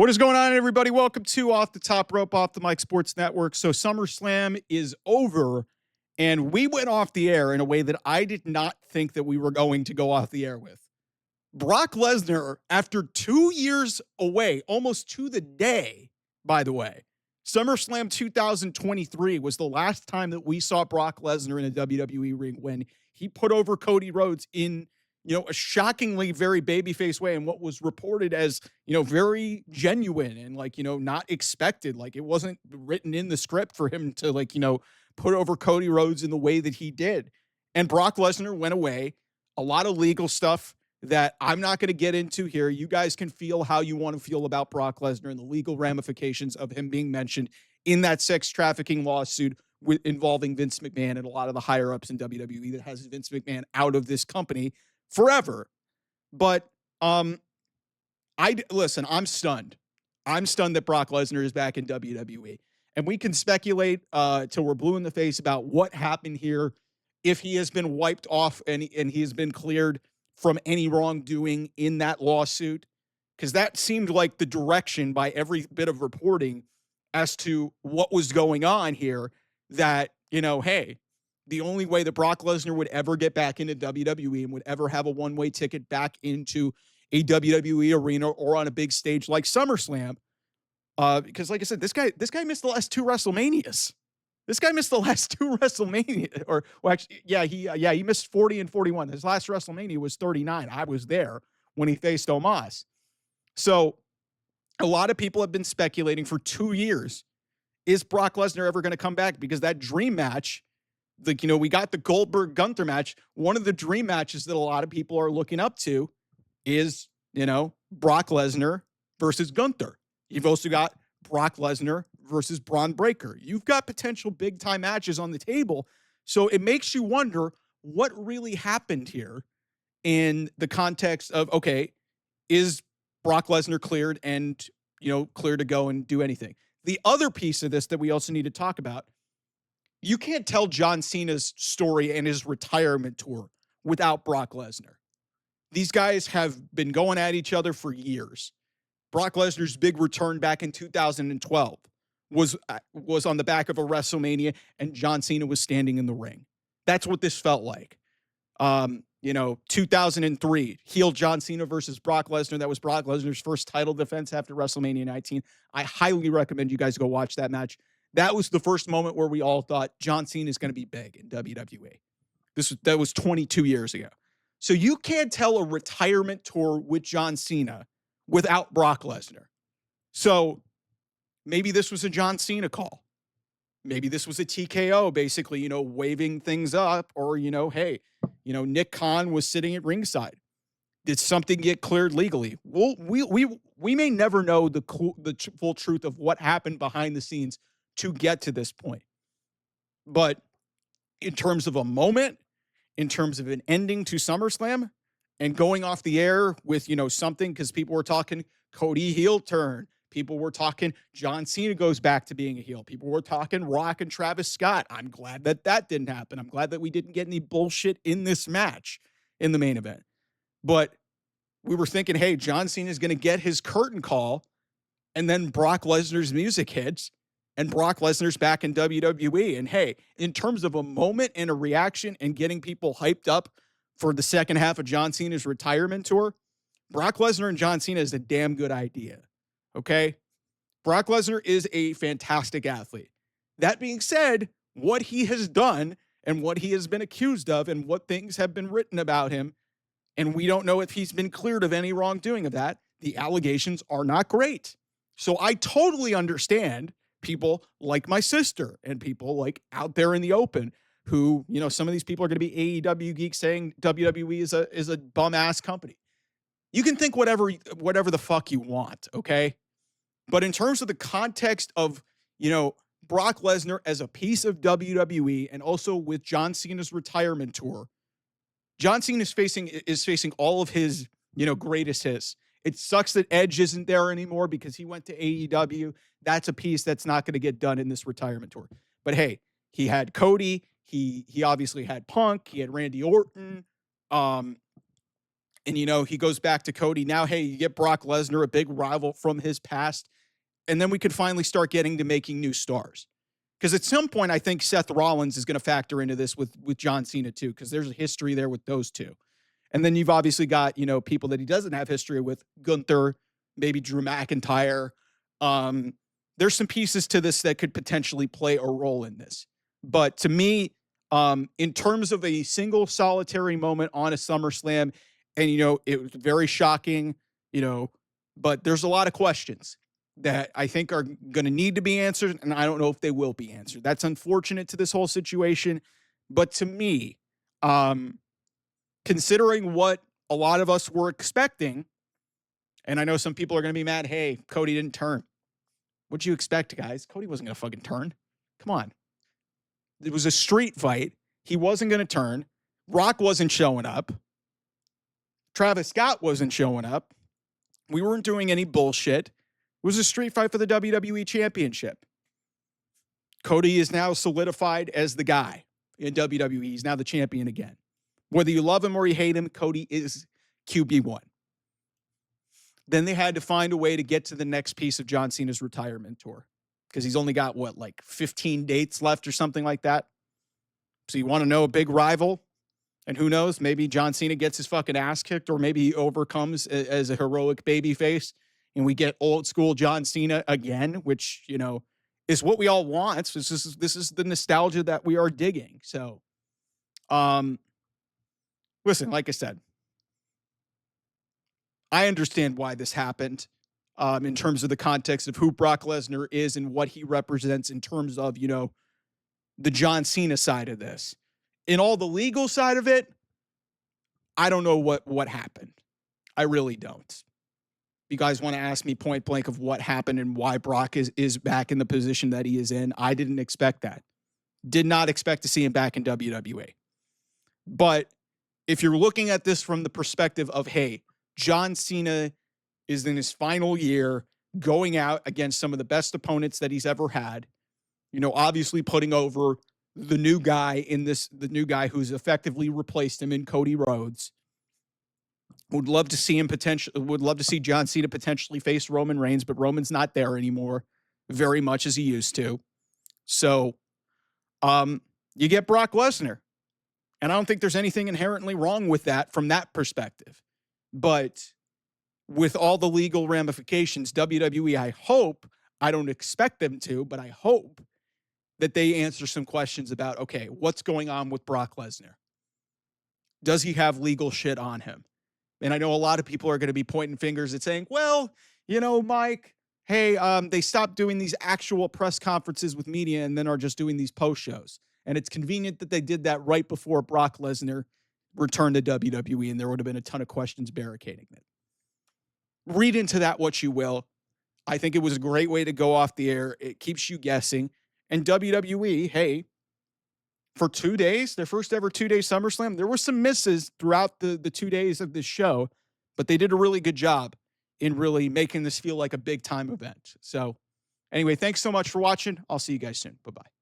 What is going on, everybody? Welcome to Off the Top Rope, Off the Mic Sports Network. So SummerSlam is over, and we went off the air in a way that I did not think that we were going to go off the air with. Brock Lesnar, after 2 years away, almost to the day, by the way, SummerSlam 2023 was the last time that we saw Brock Lesnar in a WWE ring when he put over Cody Rhodes in a shockingly very babyface way, and what was reported as, very genuine and not expected. Like, it wasn't written in the script for him to put over Cody Rhodes in the way that he did. And Brock Lesnar went away. A lot of legal stuff that I'm not going to get into here. You guys can feel how you want to feel about Brock Lesnar and the legal ramifications of him being mentioned in that sex trafficking lawsuit involving Vince McMahon and a lot of the higher ups in WWE that has Vince McMahon out of this company forever. But listen, I'm stunned. I'm stunned that Brock Lesnar is back in WWE. And we can speculate till we're blue in the face about what happened here, if he has been wiped off and he has been cleared from any wrongdoing in that lawsuit, because that seemed like the direction by every bit of reporting as to what was going on here, that, hey, the only way that Brock Lesnar would ever get back into WWE and would ever have a one-way ticket back into a WWE arena or on a big stage like SummerSlam, because like I said, this guy missed the last two WrestleManias. He missed 40 and 41. His last WrestleMania was 39. I was there when he faced Omos. So a lot of people have been speculating for 2 years, is Brock Lesnar ever going to come back? Because that dream match, we got the Goldberg-Gunther match. One of the dream matches that a lot of people are looking up to is, Brock Lesnar versus Gunther. You've also got Brock Lesnar versus Braun Breaker. You've got potential big-time matches on the table. So it makes you wonder what really happened here in the context of, okay, is Brock Lesnar cleared and, clear to go and do anything? The other piece of this that we also need to talk about, you can't tell John Cena's story and his retirement tour without Brock Lesnar. These guys have been going at each other for years. Brock Lesnar's big return back in 2012 was on the back of a WrestleMania, and John Cena was standing in the ring. That's what this felt like. 2003, heel John Cena versus Brock Lesnar. That was Brock Lesnar's first title defense after WrestleMania 19. I highly recommend you guys go watch that match. That was the first moment where we all thought John Cena is going to be big in WWE. That was 22 years ago. So you can't tell a retirement tour with John Cena without Brock Lesnar. So maybe this was a John Cena call. Maybe this was a TKO, basically, waving things up, or, hey, Nick Khan was sitting at ringside. Did something get cleared legally? Well, we may never know the full truth of what happened behind the scenes to get to this point. But in terms of a moment, in terms of an ending to SummerSlam, and going off the air with, something, because people were talking Cody heel turn. People were talking John Cena goes back to being a heel. People were talking Rock and Travis Scott. I'm glad that didn't happen. I'm glad that we didn't get any bullshit in this match in the main event. But we were thinking, hey, John Cena is going to get his curtain call, and then Brock Lesnar's music hits, and Brock Lesnar's back in WWE. And hey, in terms of a moment and a reaction and getting people hyped up for the second half of John Cena's retirement tour, Brock Lesnar and John Cena is a damn good idea. Okay? Brock Lesnar is a fantastic athlete. That being said, what he has done and what he has been accused of and what things have been written about him, and we don't know if he's been cleared of any wrongdoing of that, the allegations are not great. So I totally understand people like my sister and people like out there in the open who, some of these people are going to be AEW geeks saying WWE is a bum ass company. You can think whatever the fuck you want, okay? But in terms of the context of, Brock Lesnar as a piece of WWE, and also with John Cena's retirement tour, John Cena is facing all of his, greatest hits. It sucks that Edge isn't there anymore because he went to AEW. That's a piece that's not going to get done in this retirement tour. But hey, he had Cody. He obviously had Punk. He had Randy Orton. And, he goes back to Cody. Now, hey, you get Brock Lesnar, a big rival from his past. And then we could finally start getting to making new stars. Because at some point, I think Seth Rollins is going to factor into this with John Cena, too, because there's a history there with those two. And then you've obviously got, people that he doesn't have history with, Gunther, maybe Drew McIntyre. There's some pieces to this that could potentially play a role in this. But to me, in terms of a single solitary moment on a SummerSlam, and, it was very shocking, but there's a lot of questions that I think are going to need to be answered, and I don't know if they will be answered. That's unfortunate to this whole situation. But to me, considering what a lot of us were expecting, and I know some people are going to be mad, hey, Cody didn't turn. What'd you expect, guys? Cody wasn't going to fucking turn. Come on. It was a street fight. He wasn't going to turn. Brock wasn't showing up. Travis Scott wasn't showing up. We weren't doing any bullshit. It was a street fight for the WWE Championship. Cody is now solidified as the guy in WWE. He's now the champion again. Whether you love him or you hate him, Cody is QB1. Then they had to find a way to get to the next piece of John Cena's retirement tour, because he's only got, 15 dates left or something like that. So you want to know a big rival? And who knows, maybe John Cena gets his fucking ass kicked, or maybe he overcomes as a heroic babyface, and we get old school John Cena again, which, is what we all want. This is the nostalgia that we are digging. So, listen, like I said, I understand why this happened in terms of the context of who Brock Lesnar is and what he represents in terms of, the John Cena side of this. In all the legal side of it, I don't know what happened. I really don't. You guys want to ask me point blank of what happened and why Brock is back in the position that he is in? I didn't expect that. Did not expect to see him back in WWE. But if you're looking at this from the perspective of, hey, John Cena is in his final year, going out against some of the best opponents that he's ever had, obviously putting over the new guy who's effectively replaced him in Cody Rhodes. Would love to see John Cena potentially face Roman Reigns, but Roman's not there anymore very much as he used to. So, you get Brock Lesnar. And I don't think there's anything inherently wrong with that from that perspective. But with all the legal ramifications, WWE, I don't expect them to, but I hope that they answer some questions about, okay, what's going on with Brock Lesnar? Does he have legal shit on him? And I know a lot of people are going to be pointing fingers at saying, well, Mike, hey, they stopped doing these actual press conferences with media and then are just doing these post shows. And it's convenient that they did that right before Brock Lesnar returned to WWE, and there would have been a ton of questions barricading it. Read into that what you will. I think it was a great way to go off the air. It keeps you guessing. And WWE, hey, for 2 days, their first ever 2-day SummerSlam, there were some misses throughout the 2 days of this show, but they did a really good job in really making this feel like a big time event. So anyway, thanks so much for watching. I'll see you guys soon. Bye-bye.